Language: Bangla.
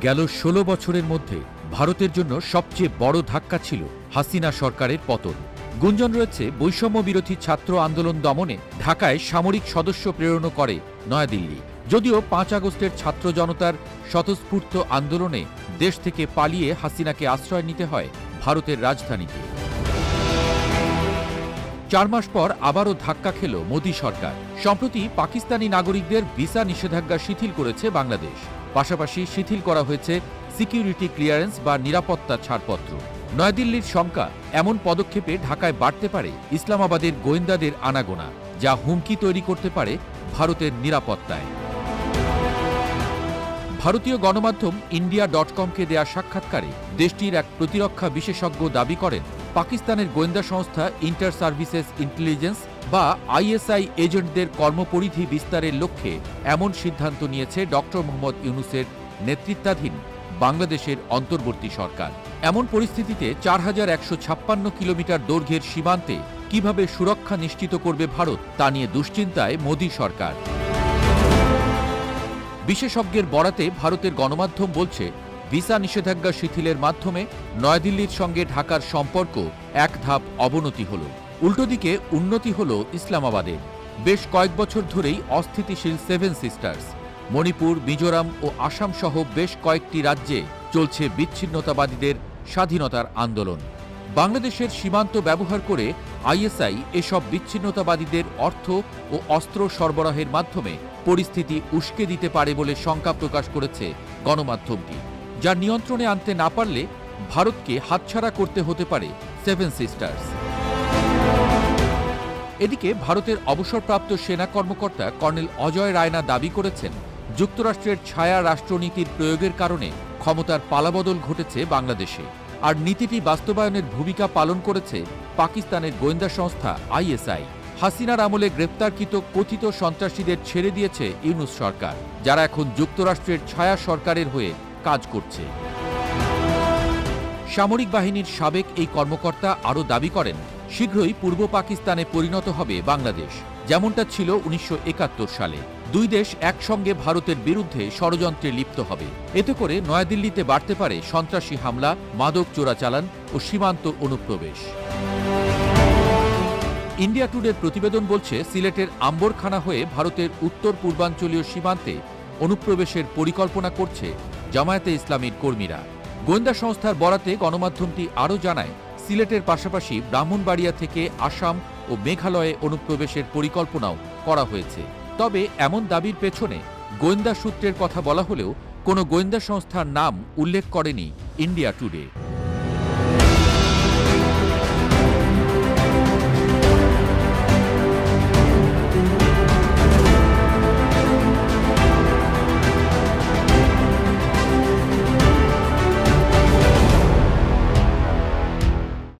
গেল ১৬ বছরের মধ্যে ভারতের জন্য সবচেয়ে বড় ধাক্কা ছিল হাসিনা সরকারের পতন। গুঞ্জন রয়েছে বৈষম্য বিরোধী ছাত্র আন্দোলন দমনে ঢাকায় সামরিক সদস্য প্রেরণ করে নয়াদিল্লি। যদিও ৫ আগস্টের ছাত্র জনতার স্বতঃস্ফূর্ত আন্দোলনে দেশ থেকে পালিয়ে হাসিনাকে আশ্রয় নিতে হয় ভারতের রাজধানীতে। ৪ মাস পর আবারও ধাক্কা খেল মোদী সরকার। সম্প্রতি পাকিস্তানি নাগরিকদের ভিসা নিষেধাজ্ঞা শিথিল করেছে বাংলাদেশ। পাশাপাশি শিথিল করা হয়েছে সিকিউরিটি ক্লিয়ারেন্স বা নিরাপত্তা ছাড়পত্র। নয়াদিল্লির শঙ্কা, এমন পদক্ষেপে ঢাকায় বাড়তে পারে ইসলামাবাদের গোয়েন্দাদের আনাগোনা, যা হুমকি তৈরি করতে পারে ভারতের নিরাপত্তায়। ভারতীয় গণমাধ্যম ইন্ডিয়া.কমকে দেয়া সাক্ষাৎকারে দেশটির এক প্রতিরক্ষা বিশেষজ্ঞ দাবি করেন, পাকিস্তানের গোয়েন্দা সংস্থা ইন্টার সার্ভিসেস ইন্টেলিজেন্স বা আইএসআই এজেন্টদের কর্মপরিধি বিস্তারের লক্ষ্যে এমন সিদ্ধান্ত নিয়েছে ড. মোহাম্মদ ইউনূসের নেতৃত্বাধীন বাংলাদেশের অন্তর্বর্তী সরকার। এমন পরিস্থিতিতে ৪,১৫৬ কিলোমিটার দৈর্ঘ্যের সীমান্তে কিভাবে সুরক্ষা নিশ্চিত করবে ভারত, তা নিয়ে দুশ্চিন্তায় মোদী সরকার। বিশেষজ্ঞের বরাতে ভারতের গণমাধ্যম বলছে, ভিসা নিষেধাজ্ঞা শিথিলের মাধ্যমে নয়াদিল্লির সঙ্গে ঢাকার সম্পর্ক এক ধাপ অবনতি হল। উল্টোদিকে উন্নতি হল ইসলামাবাদের। বেশ কয়েক বছর ধরেই অস্থিতিশীল সেভেন সিস্টার্স, মণিপুর, মিজোরাম ও আসাম সহ বেশ কয়েকটি রাজ্যে চলছে বিচ্ছিন্নতাবাদীদের স্বাধীনতার আন্দোলন। বাংলাদেশের সীমান্ত ব্যবহার করে আইএসআই এসব বিচ্ছিন্নতাবাদীদের অর্থ ও অস্ত্র সরবরাহের মাধ্যমে পরিস্থিতি উস্কে দিতে পারে বলে শঙ্কা প্রকাশ করেছে গণমাধ্যমটি, যা নিয়ন্ত্রণে আনতে না পারলে ভারতকে হাতছাড়া করতে হতে পারে সেভেন সিস্টার্স। এদিকে ভারতের অবসরপ্রাপ্ত সেনা কর্মকর্তা কর্নেল অজয় রায়না দাবি করেছেন, যুক্তরাষ্ট্রের ছায়া রাষ্ট্রনীতির প্রয়োগের কারণে ক্ষমতার পালাবদল ঘটেছে বাংলাদেশে, আর নীতিটি বাস্তবায়নের ভূমিকা পালন করেছে পাকিস্তানের গোয়েন্দা সংস্থা আইএসআই। হাসিনার আমলে গ্রেপ্তারকৃত কথিত সন্ত্রাসীদের ছেড়ে দিয়েছে ইউনূস সরকার, যারা এখন যুক্তরাষ্ট্রের ছায়া সরকারের হয়ে কাজ করছে। সামরিক বাহিনীর সাবেক এই কর্মকর্তা আরও দাবি করেন, শীঘ্রই পূর্ব পাকিস্তানে পরিণত হবে বাংলাদেশ, যেমনটা ছিল ১৯৭১ সালে। দুই দেশ একসঙ্গে ভারতের বিরুদ্ধে ষড়যন্ত্রে লিপ্ত হবে। এতে করে নয়াদিল্লিতে বাড়তে পারে সন্ত্রাসী হামলা, মাদক চোরাচালান ও সীমান্ত অনুপ্রবেশ। ইন্ডিয়া টুডের প্রতিবেদন বলছে, সিলেটের আম্বরখানা হয়ে ভারতের উত্তর পূর্বাঞ্চলীয় সীমান্তে অনুপ্রবেশের পরিকল্পনা করছে জামায়াতে ইসলামীর কর্মীরা। গোয়েন্দা সংস্থার বরাতে গণমাধ্যমটি আরও জানায়, সিলেটের পাশাপাশি ব্রাহ্মণবাড়িয়া থেকে আসাম ও মেঘালয়ে অনুপ্রবেশের পরিকল্পনাও করা হয়েছে। তবে এমন দাবির পেছনে গোয়েন্দা সূত্রের কথা বলা হলেও কোনো গোয়েন্দা সংস্থার নাম উল্লেখ করেনি ইন্ডিয়া টুডে।